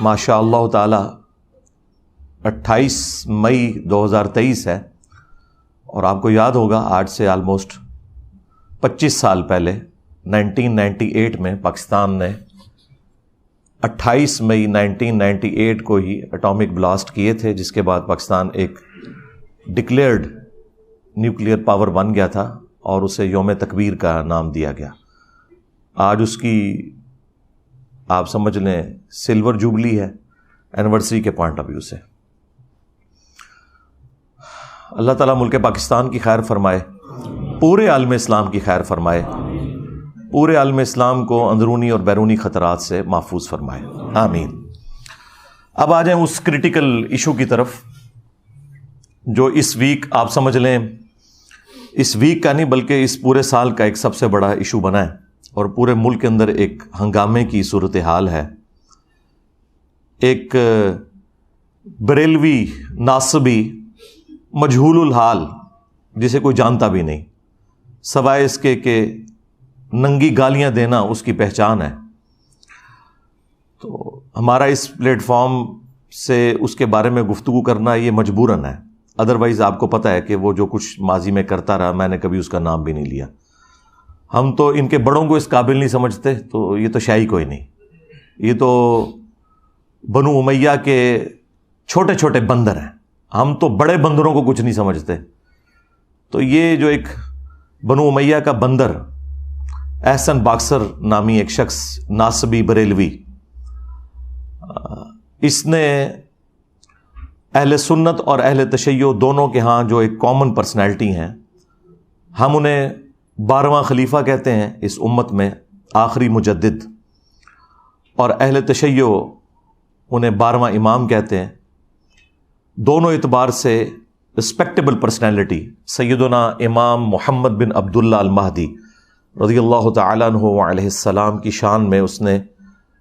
ماشاء اللہ تعالی 28 مئی 2023 ہے، اور آپ کو یاد ہوگا آج سے آلموسٹ 25 سال پہلے 1998 میں پاکستان نے 28 مئی 1998 کو ہی اٹامک بلاسٹ کیے تھے، جس کے بعد پاکستان ایک ڈکلیئرڈ نیوکلیئر پاور بن گیا تھا اور اسے یوم تکبیر کا نام دیا گیا۔ آج اس کی آپ سمجھ لیں سلور جوبلی ہے اینیورسری کے پوائنٹ آف ویو سے۔ اللہ تعالیٰ ملک پاکستان کی خیر فرمائے، پورے عالم اسلام کی خیر فرمائے، پورے عالم اسلام کو اندرونی اور بیرونی خطرات سے محفوظ فرمائے، آمین۔ اب آ جائیں اس کرٹیکل ایشو کی طرف جو اس ویک آپ سمجھ لیں، اس ویک کا نہیں بلکہ اس پورے سال کا ایک سب سے بڑا ایشو بنا ہے اور پورے ملک کے اندر ایک ہنگامے کی صورتحال ہے۔ ایک بریلوی ناصبی مجہول الحال جسے کوئی جانتا بھی نہیں، سوائے اس کے کہ ننگی گالیاں دینا اس کی پہچان ہے، تو ہمارا اس پلیٹ فارم سے اس کے بارے میں گفتگو کرنا یہ مجبوراً ہے، ادروائز آپ کو پتہ ہے کہ وہ جو کچھ ماضی میں کرتا رہا میں نے کبھی اس کا نام بھی نہیں لیا۔ ہم تو ان کے بڑوں کو اس قابل نہیں سمجھتے، تو یہ تو شاہی کوئی نہیں، یہ تو بنو امیہ کے چھوٹے چھوٹے بندر ہیں، ہم تو بڑے بندروں کو کچھ نہیں سمجھتے۔ تو یہ جو ایک بنو امیہ کا بندر احسن باکسر نامی ایک شخص ناصبی بریلوی، اس نے اہل سنت اور اہل تشیع دونوں کے ہاں جو ایک کامن پرسنالٹی ہیں، ہم انہیں 12واں خلیفہ کہتے ہیں اس امت میں، آخری مجدد، اور اہل تشیع انہیں 12واں امام کہتے ہیں۔ دونوں اعتبار سے رسپیکٹیبل پرسنالٹی سیدنا امام محمد بن عبداللہ المہدی رضی اللہ تعالیٰ عنہ علیہ السلام کی شان میں اس نے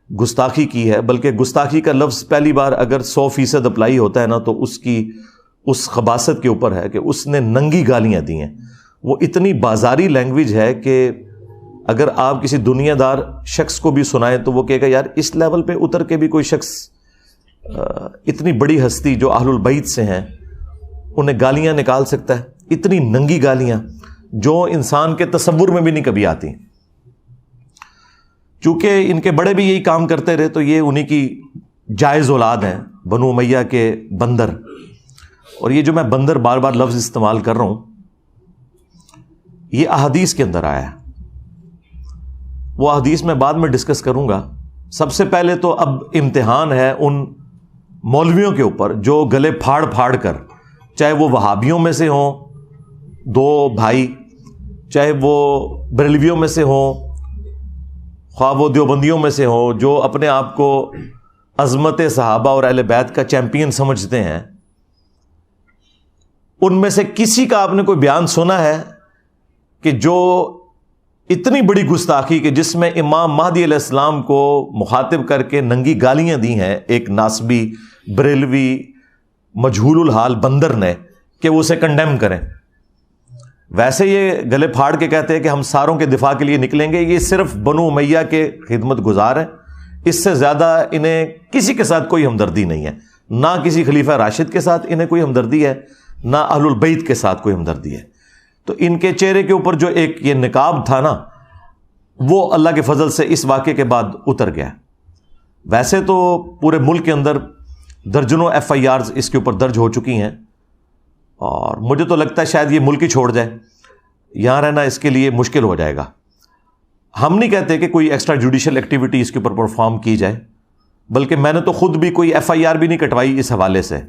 گستاخی کی ہے، بلکہ گستاخی کا لفظ پہلی بار اگر 100% اپلائی ہوتا ہے نا تو اس کی اس خباثت کے اوپر ہے کہ اس نے ننگی گالیاں دی ہیں۔ وہ اتنی بازاری لینگویج ہے کہ اگر آپ کسی دنیا دار شخص کو بھی سنائیں تو وہ کہے گا یار اس لیول پہ اتر کے بھی کوئی شخص، اتنی بڑی ہستی جو اہل البیت سے ہیں، انہیں گالیاں نکال سکتا ہے، اتنی ننگی گالیاں جو انسان کے تصور میں بھی نہیں کبھی آتی۔ چونکہ ان کے بڑے بھی یہی کام کرتے رہے تو یہ انہی کی جائز اولاد ہیں، بنو امیہ کے بندر۔ اور یہ جو میں بندر بار بار لفظ استعمال کر رہا ہوں، یہ احادیث کے اندر آیا ہے، وہ احادیث میں بعد میں ڈسکس کروں گا۔ سب سے پہلے تو اب امتحان ہے ان مولویوں کے اوپر جو گلے پھاڑ پھاڑ کر، چاہے وہ وہابیوں میں سے ہوں 2 بھائی، چاہے وہ بریلویوں میں سے ہوں، خواہ وہ دیوبندیوں میں سے ہوں، جو اپنے آپ کو عظمت صحابہ اور اہل بیت کا چیمپئن سمجھتے ہیں، ان میں سے کسی کا آپ نے کوئی بیان سنا ہے کہ جو اتنی بڑی گستاخی کہ جس میں امام مہدی علیہ السلام کو مخاطب کر کے ننگی گالیاں دی ہیں ایک ناصبی بریلوی مجہول الحال بندر نے، کہ وہ اسے کنڈیم کریں؟ ویسے یہ گلے پھاڑ کے کہتے ہیں کہ ہم ساروں کے دفاع کے لیے نکلیں گے، یہ صرف بنو امیہ کے خدمت گزار ہیں، اس سے زیادہ انہیں کسی کے ساتھ کوئی ہمدردی نہیں ہے، نہ کسی خلیفہ راشد کے ساتھ انہیں کوئی ہمدردی ہے، نہ اہل البیت کے ساتھ کوئی ہمدردی ہے۔ تو ان کے چہرے کے اوپر جو ایک یہ نقاب تھا نا، وہ اللہ کے فضل سے اس واقعے کے بعد اتر گیا۔ ویسے تو پورے ملک کے اندر درجنوں FIRs اس کے اوپر درج ہو چکی ہیں، اور مجھے تو لگتا ہے شاید یہ ملک ہی چھوڑ جائے، یہاں رہنا اس کے لیے مشکل ہو جائے گا۔ ہم نہیں کہتے کہ کوئی ایکسٹرا جوڈیشل ایکٹیویٹی اس کے اوپر پرفارم کی جائے، بلکہ میں نے تو خود بھی کوئی FIR بھی نہیں کٹوائی اس حوالے سے،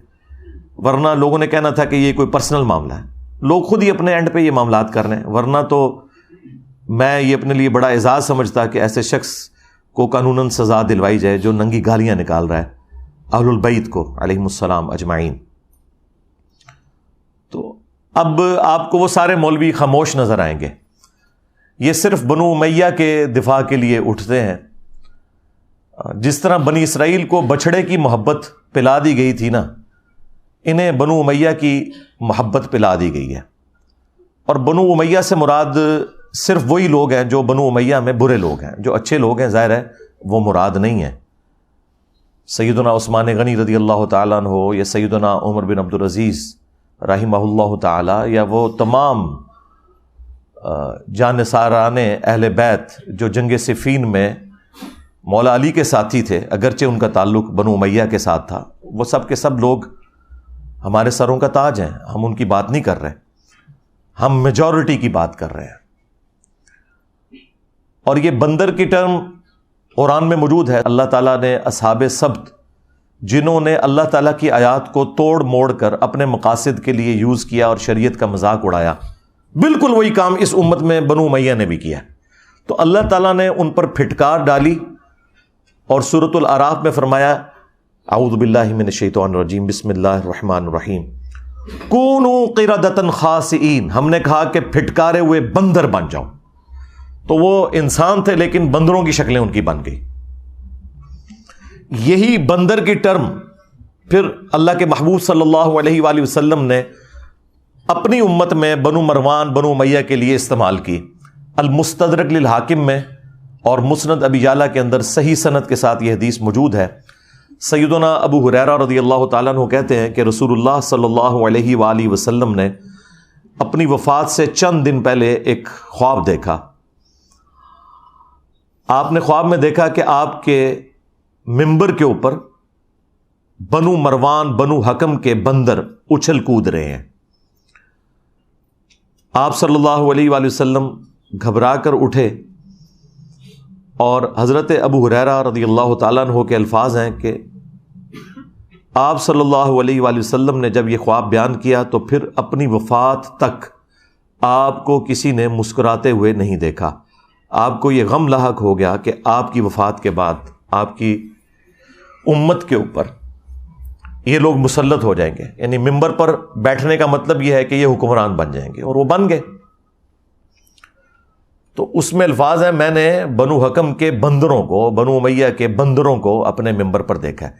ورنہ لوگوں نے کہنا تھا کہ یہ کوئی پرسنل معاملہ ہے، لوگ خود ہی اپنے اینڈ پہ یہ معاملات کر رہے ہیں، ورنہ تو میں یہ اپنے لیے بڑا اعزاز سمجھتا کہ ایسے شخص کو قانوناً سزا دلوائی جائے جو ننگی گالیاں نکال رہا ہے اہل البیت کو علیہم السلام اجمعین۔ تو اب آپ کو وہ سارے مولوی خاموش نظر آئیں گے، یہ صرف بنو امیہ کے دفاع کے لیے اٹھتے ہیں۔ جس طرح بنی اسرائیل کو بچھڑے کی محبت پلا دی گئی تھی نا، انہیں بنو امیہ کی محبت پلا دی گئی ہے، اور بنو امیہ سے مراد صرف وہی لوگ ہیں جو بنو امیہ میں برے لوگ ہیں، جو اچھے لوگ ہیں ظاہر ہے وہ مراد نہیں ہیں۔ سیدنا عثمان غنی رضی اللہ تعالیٰ عنہ یا سیدنا عمر بن عبدالعزیز رحمہ اللہ تعالیٰ یا وہ تمام جانثاران اہل بیت جو جنگ صفین میں مولا علی کے ساتھی تھے، اگرچہ ان کا تعلق بنو امیہ کے ساتھ تھا، وہ سب کے سب لوگ ہمارے سروں کا تاج ہیں. ہم ان کی بات نہیں کر رہے، ہم میجورٹی کی بات کر رہے ہیں. اور یہ بندر کی ٹرم قرآن میں موجود ہے. اللہ تعالیٰ نے اصحاب سبت، جنہوں نے اللہ تعالیٰ کی آیات کو توڑ موڑ کر اپنے مقاصد کے لیے یوز کیا اور شریعت کا مذاق اڑایا، بالکل وہی کام اس امت میں بنو امیہ نے بھی کیا. تو اللہ تعالیٰ نے ان پر پھٹکار ڈالی اور سورۃ الاعراف میں فرمایا اعوذ باللہ من الشیطان الرجیم بسم اللہ الرحمن الرحیم کونوا قردۃ خاسئین. ہم نے کہا کہ پھٹکارے ہوئے بندر بن جاؤ. تو وہ انسان تھے لیکن بندروں کی شکلیں ان کی بن گئی. یہی بندر کی ٹرم پھر اللہ کے محبوب صلی اللہ علیہ وآلہ وسلم نے اپنی امت میں بنو مروان بنو امیہ کے لیے استعمال کی. المستدرک للحاکم میں اور مسند ابی یعلا کے اندر صحیح سند کے ساتھ یہ حدیث موجود ہے. سیدنا ابو ہریرہ رضی اللہ تعالیٰ عنہ کہتے ہیں کہ رسول اللہ صلی اللہ علیہ وآلہ وسلم نے اپنی وفات سے چند دن پہلے ایک خواب دیکھا. آپ نے خواب میں دیکھا کہ آپ کے منبر کے اوپر بنو مروان بنو حکم کے بندر اچھل کود رہے ہیں. آپ صلی اللہ علیہ وآلہ وسلم گھبرا کر اٹھے اور حضرت ابو ہریرہ رضی اللہ تعالیٰ عنہ کے الفاظ ہیں کہ آپ صلی اللہ علیہ وآلہ وسلم نے جب یہ خواب بیان کیا تو پھر اپنی وفات تک آپ کو کسی نے مسکراتے ہوئے نہیں دیکھا. آپ کو یہ غم لاحق ہو گیا کہ آپ کی وفات کے بعد آپ کی امت کے اوپر یہ لوگ مسلط ہو جائیں گے. یعنی منبر پر بیٹھنے کا مطلب یہ ہے کہ یہ حکمران بن جائیں گے، اور وہ بن گئے. تو اس میں الفاظ ہیں میں نے بنو حکم کے بندروں کو، بنو امیہ کے بندروں کو اپنے منبر پر دیکھا ہے.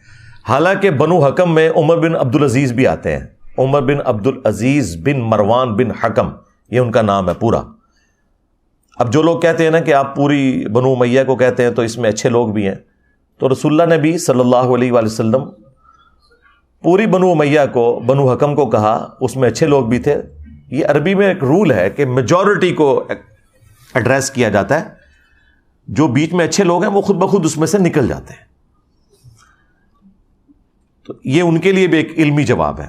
حالانکہ بنو حکم میں عمر بن عبدالعزیز بھی آتے ہیں. عمر بن عبدالعزیز بن مروان بن حکم، یہ ان کا نام ہے پورا. اب جو لوگ کہتے ہیں نا کہ آپ پوری بنو امیہ کو کہتے ہیں تو اس میں اچھے لوگ بھی ہیں، تو رسول اللہ نے بھی صلی اللہ علیہ وآلہ وسلم پوری بنو امیہ کو، بنو حکم کو کہا، اس میں اچھے لوگ بھی تھے. یہ عربی میں ایک رول ہے کہ میجورٹی کو ایڈریس کیا جاتا ہے. جو بیچ میں اچھے لوگ ہیں وہ خود بخود اس میں سے نکل جاتے ہیں. تو یہ ان کے لیے بھی ایک علمی جواب ہے.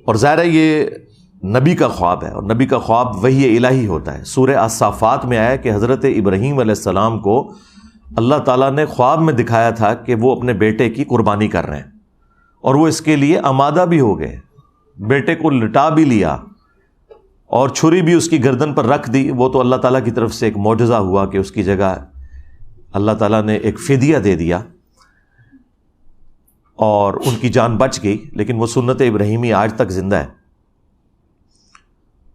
اور ظاہر ہے یہ نبی کا خواب ہے، اور نبی کا خواب وحی الہی ہوتا ہے. سورہ الصافات میں آیا کہ حضرت ابراہیم علیہ السلام کو اللہ تعالیٰ نے خواب میں دکھایا تھا کہ وہ اپنے بیٹے کی قربانی کر رہے ہیں، اور وہ اس کے لیے آمادہ بھی ہو گئے. بیٹے کو لٹا بھی لیا اور چھری بھی اس کی گردن پر رکھ دی. وہ تو اللہ تعالیٰ کی طرف سے ایک معجزہ ہوا کہ اس کی جگہ اللہ تعالیٰ نے ایک فدیہ دے دیا اور ان کی جان بچ گئی. لیکن وہ سنت ابراہیمی آج تک زندہ ہے.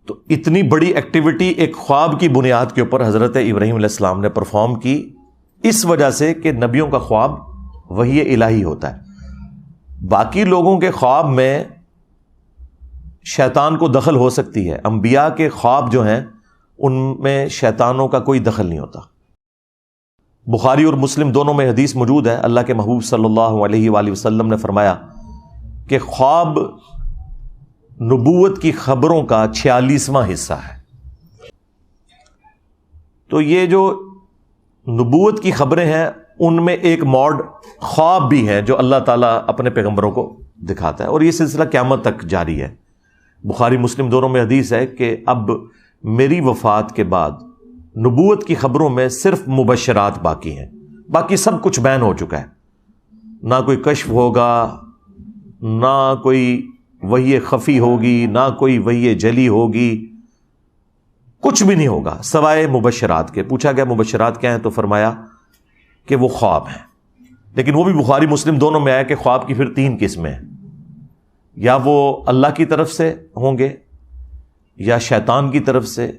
تو اتنی بڑی ایکٹیویٹی ایک خواب کی بنیاد کے اوپر حضرت ابراہیم علیہ السلام نے پرفارم کی، اس وجہ سے کہ نبیوں کا خواب وحی الہی ہوتا ہے. باقی لوگوں کے خواب میں شیطان کو دخل ہو سکتی ہے، انبیاء کے خواب جو ہیں ان میں شیطانوں کا کوئی دخل نہیں ہوتا. بخاری اور مسلم دونوں میں حدیث موجود ہے. اللہ کے محبوب صلی اللہ علیہ وآلہ وسلم نے فرمایا کہ خواب نبوت کی خبروں کا 46واں حصہ ہے. تو یہ جو نبوت کی خبریں ہیں ان میں ایک موڈ خواب بھی ہے جو اللہ تعالیٰ اپنے پیغمبروں کو دکھاتا ہے، اور یہ سلسلہ قیامت تک جاری ہے. بخاری مسلم دونوں میں حدیث ہے کہ اب میری وفات کے بعد نبوت کی خبروں میں صرف مبشرات باقی ہیں، باقی سب کچھ بیان ہو چکا ہے. نہ کوئی کشف ہوگا، نہ کوئی وحی خفی ہوگی، نہ کوئی وحی جلی ہوگی، کچھ بھی نہیں ہوگا سوائے مبشرات کے. پوچھا گیا مبشرات کیا ہیں تو فرمایا کہ وہ خواب ہیں. لیکن وہ بھی بخاری مسلم دونوں میں آیا کہ خواب کی پھر 3 قسمیں ہیں، یا وہ اللہ کی طرف سے ہوں گے، یا شیطان کی طرف سے،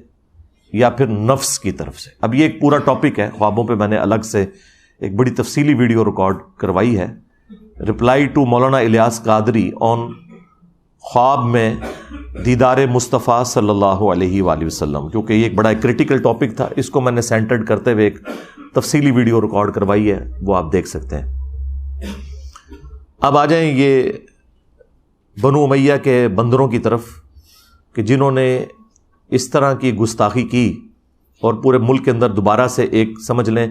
یا پھر نفس کی طرف سے. اب یہ ایک پورا ٹاپک ہے خوابوں پہ. میں نے الگ سے ایک بڑی تفصیلی ویڈیو ریکارڈ کروائی ہے، رپلائی ٹو مولانا الیاس قادری آن خواب میں دیدار مصطفیٰ صلی اللہ علیہ وآلہ وسلم، کیونکہ یہ ایک بڑا کریٹیکل ٹاپک تھا. اس کو میں نے سینٹرڈ کرتے ہوئے ایک تفصیلی ویڈیو ریکارڈ کروائی ہے، وہ آپ دیکھ سکتے ہیں. اب آ جائیں یہ بنو امیہ کے بندروں کی طرف کہ جنہوں نے اس طرح کی گستاخی کی اور پورے ملک کے اندر دوبارہ سے ایک سمجھ لیں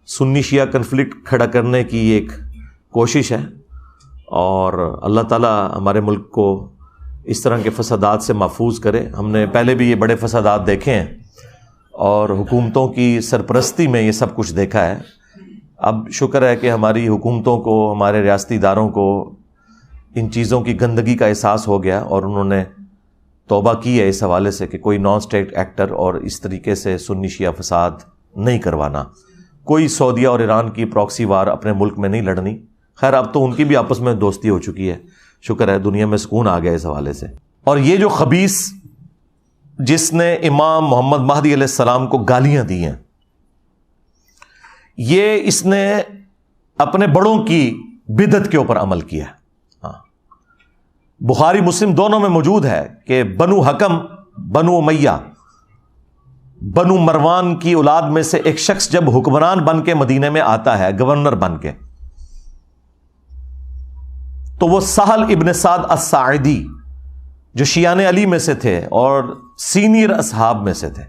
سنی شیعہ کنفلکٹ کھڑا کرنے کی ایک کوشش ہے، اور اللہ تعالیٰ ہمارے ملک کو اس طرح کے فسادات سے محفوظ کرے۔ ہم نے پہلے بھی یہ بڑے فسادات دیکھے ہیں اور حکومتوں کی سرپرستی میں یہ سب کچھ دیکھا ہے۔ اب شکر ہے کہ ہماری حکومتوں کو، ہمارے ریاستی اداروں کو ان چیزوں کی گندگی کا احساس ہو گیا اور انہوں نے توبہ کی ہے اس حوالے سے کہ کوئی نان اسٹیٹ ایکٹر اور اس طریقے سے سنی شیعہ فساد نہیں کروانا، کوئی سعودیہ اور ایران کی پراکسی وار اپنے ملک میں نہیں لڑنی۔ خیر اب تو ان کی بھی آپس میں دوستی ہو چکی ہے، شکر ہے دنیا میں سکون آ گیا اس حوالے سے۔ اور یہ جو خبیث جس نے امام محمد مہدی علیہ السلام کو گالیاں دی ہیں، یہ اس نے اپنے بڑوں کی بدعت کے اوپر عمل کیا ہے۔ بخاری مسلم دونوں میں موجود ہے کہ بنو حکم، بنو امیہ، بنو مروان کی اولاد میں سے ایک شخص جب حکمران بن کے مدینے میں آتا ہے، گورنر بن کے، تو وہ سہل ابن سعد الساعدی جو شیعان علی میں سے تھے اور سینئر اصحاب میں سے تھے،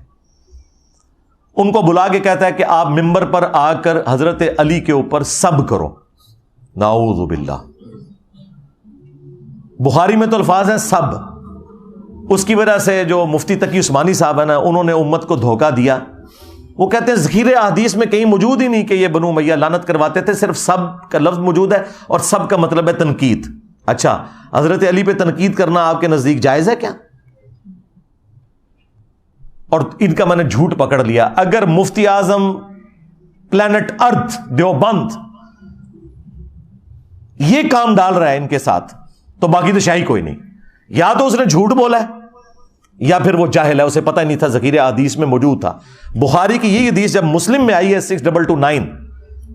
ان کو بلا کے کہتا ہے کہ آپ ممبر پر آ کر حضرت علی کے اوپر سب کرو۔ نعوذ باللہ۔ بخاری میں تو الفاظ ہیں سب، اس کی وجہ سے جو مفتی تقی عثمانی صاحب ہیں نا، انہوں نے امت کو دھوکہ دیا۔ وہ کہتے ہیں ذخیرے احادیث میں کہیں موجود ہی نہیں کہ یہ بنو امیہ لعنت کرواتے تھے، صرف سب کا لفظ موجود ہے اور سب کا مطلب ہے تنقید۔ اچھا، حضرت علی پہ تنقید کرنا آپ کے نزدیک جائز ہے کیا؟ اور ان کا میں نے جھوٹ پکڑ لیا۔ اگر مفتی اعظم پلانٹ ارتھ دیوبند یہ کام ڈال رہا ہے ان کے ساتھ، تو باقی تو شاہی کوئی نہیں۔ یا تو اس نے جھوٹ بولا ہے یا پھر وہ جاہل ہے، اسے پتہ ہی نہیں تھا، ذخیرہ حدیث میں موجود تھا۔ بخاری کی یہ حدیث جب مسلم میں آئی ہے 6229،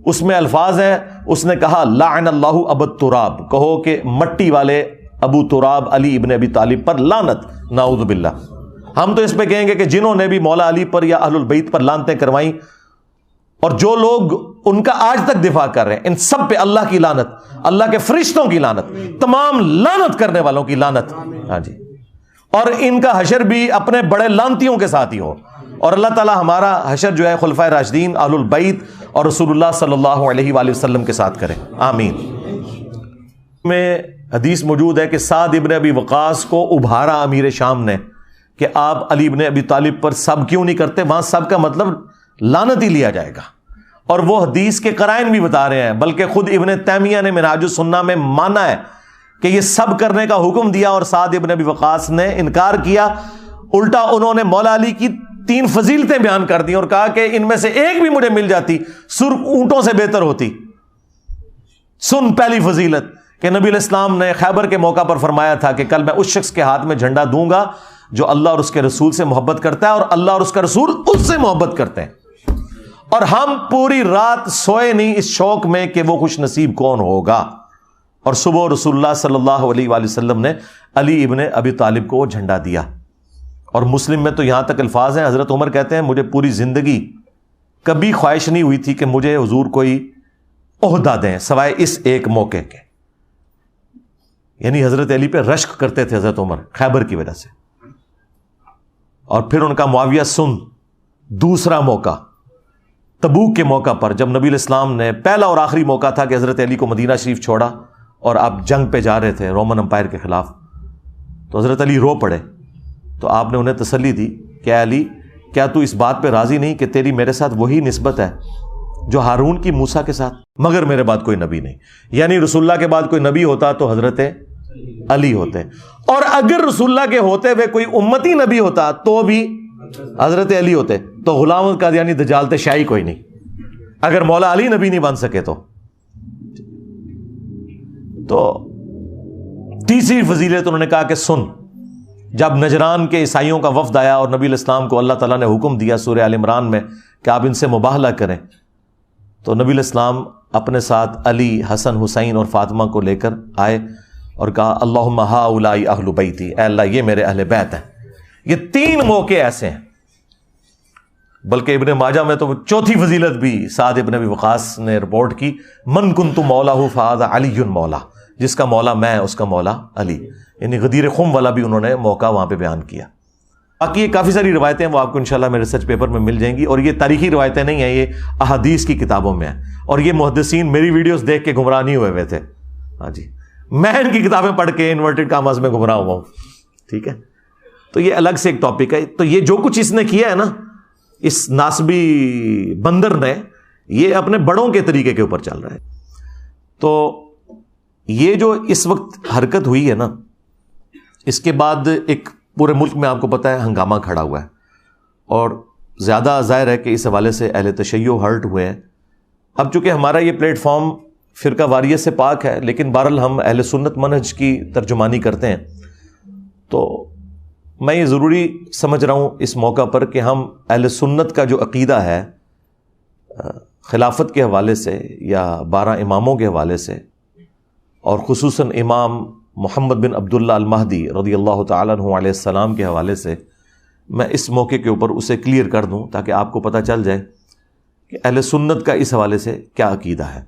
اس میں الفاظ ہیں، اس نے کہا لعن اللہ ابو تراب، کہو کہ مٹی والے ابو تراب علی ابن ابی طالب پر لعنت، نعوذ باللہ۔ ہم تو اس پہ کہیں گے کہ جنہوں نے بھی مولا علی پر یا اہل البیت پر لعنتیں کروائیں اور جو لوگ ان کا آج تک دفاع کر رہے ہیں، ان سب پہ اللہ کی لعنت، اللہ کے فرشتوں کی لعنت، تمام لعنت کرنے والوں کی لعنت۔ ہاں جی، اور ان کا حشر بھی اپنے بڑے لعنتیوں کے ساتھ ہی ہو، اور اللہ تعالی ہمارا حشر جو ہے خلفائے راشدین، اہل البیت اور رسول اللہ صلی اللہ علیہ وآلہ وسلم کے ساتھ کرے، آمین۔ میں حدیث موجود ہے کہ سعد ابن ابی وقاص کو ابھارا امیر شام نے کہ آپ علی ابن ابی طالب پر سب کیوں نہیں کرتے، وہاں سب کا مطلب لعنت ہی لیا جائے گا، اور وہ حدیث کے قرائن بھی بتا رہے ہیں، بلکہ خود ابن تیمیہ نے منہاج السنہ میں مانا ہے کہ یہ سب کرنے کا حکم دیا اور سعد ابن ابی وقاص نے انکار کیا۔ الٹا انہوں نے مولا علی کی 3 فضیلتیں بیان کر دی اور کہا کہ ان میں سے ایک بھی مجھے مل جاتی سرخ اونٹوں سے بہتر ہوتی۔ سن پہلی فضیلت کہ نبی علیہ السلام نے خیبر کے موقع پر فرمایا تھا کہ کل میں اس شخص کے ہاتھ میں جھنڈا دوں گا جو اللہ اور اس کے رسول سے محبت کرتا ہے اور اللہ اور اس کا رسول اس سے محبت کرتے ہیں، اور ہم پوری رات سوئے نہیں اس شوق میں کہ وہ خوش نصیب کون ہوگا، اور صبح رسول اللہ صلی اللہ علیہ وآلہ وسلم نے علی ابن ابی طالب کو وہ جھنڈا دیا۔ اور مسلم میں تو یہاں تک الفاظ ہیں، حضرت عمر کہتے ہیں مجھے پوری زندگی کبھی خواہش نہیں ہوئی تھی کہ مجھے حضور کوئی عہدہ دیں سوائے اس ایک موقع کے، یعنی حضرت علی پہ رشک کرتے تھے حضرت عمر خیبر کی وجہ سے۔ اور پھر ان کا معاویہ سن دوسرا موقع تبوک کے موقع پر، جب نبی علیہ السلام نے پہلا اور آخری موقع تھا کہ حضرت علی کو مدینہ شریف چھوڑا اور آپ جنگ پہ جا رہے تھے رومن امپائر کے خلاف، تو حضرت علی رو پڑے، تو آپ نے انہیں تسلی دی کہ علی کیا تو اس بات پہ راضی نہیں کہ تیری میرے ساتھ وہی نسبت ہے جو ہارون کی موسیٰ کے ساتھ، مگر میرے بعد کوئی نبی نہیں، یعنی رسول اللہ کے بعد کوئی نبی ہوتا تو حضرت علی ہوتے، اور اگر رسول اللہ کے ہوتے ہوئے کوئی امتی نبی ہوتا تو بھی حضرت علی ہوتے، تو غلام القادیانی دجال تے شاہی کوئی نہیں، اگر مولا علی نبی نہیں بن سکے تو تیسری فضیلت انہوں نے کہا کہ سن، جب نجران کے عیسائیوں کا وفد آیا اور نبی علیہ السلام کو اللہ تعالیٰ نے حکم دیا سورہ آل عمران میں کہ آپ ان سے مباہلہ کریں، تو نبی علیہ السلام اپنے ساتھ علی، حسن، حسین اور فاطمہ کو لے کر آئے اور کہا اللہم ہؤلاء اہل بیتی، اے اللہ یہ میرے اہل بیت ہیں۔ یہ 3 موقع ایسے ہیں بلکہ ابن ماجہ میں تو چوتھی فضیلت بھی سعد ابن ابی وقاص نے رپورٹ کی، من کنت مولا فہذا علی مولا، جس کا مولا میں اس کا مولا علی، یعنی غدیر خم والا بھی انہوں نے موقع وہاں پہ بیان کیا۔ باقی یہ کافی ساری روایتیں وہ آپ کو انشاءاللہ میرے ریسرچ پیپر میں مل جائیں گی، اور یہ تاریخی روایتیں نہیں ہیں، یہ احادیث کی کتابوں میں ہیں، اور یہ محدثین میری ویڈیوز دیکھ کے گمراہ نہیں ہوئے تھے، ہاں جی، میں ان کی کتابیں پڑھ کے انورٹڈ کاماز میں گمراہ ہوا ہوں، ٹھیک ہے۔ تو یہ الگ سے ایک ٹاپک ہے۔ تو یہ جو کچھ اس نے کیا ہے نا، اس ناسبی بندر نے، یہ اپنے بڑوں کے طریقے کے اوپر چل رہا ہے۔ تو یہ جو اس وقت حرکت ہوئی ہے نا، اس کے بعد ایک پورے ملک میں آپ کو پتہ ہے ہنگامہ کھڑا ہوا ہے، اور زیادہ ظاہر ہے کہ اس حوالے سے اہل تشیع ہرٹ ہوئے ہیں۔ اب چونکہ ہمارا یہ پلیٹ فارم فرقہ واریت سے پاک ہے، لیکن بہرحال ہم اہل سنت منہج کی ترجمانی کرتے ہیں، تو میں یہ ضروری سمجھ رہا ہوں اس موقع پر کہ ہم اہل سنت کا جو عقیدہ ہے خلافت کے حوالے سے یا 12 اماموں کے حوالے سے، اور خصوصاً امام محمد بن عبداللہ المہدی رضی اللہ تعالیٰ عنہ علیہ السلام کے حوالے سے، میں اس موقع کے اوپر اسے کلیئر کر دوں تاکہ آپ کو پتہ چل جائے کہ اہل سنت کا اس حوالے سے کیا عقیدہ ہے۔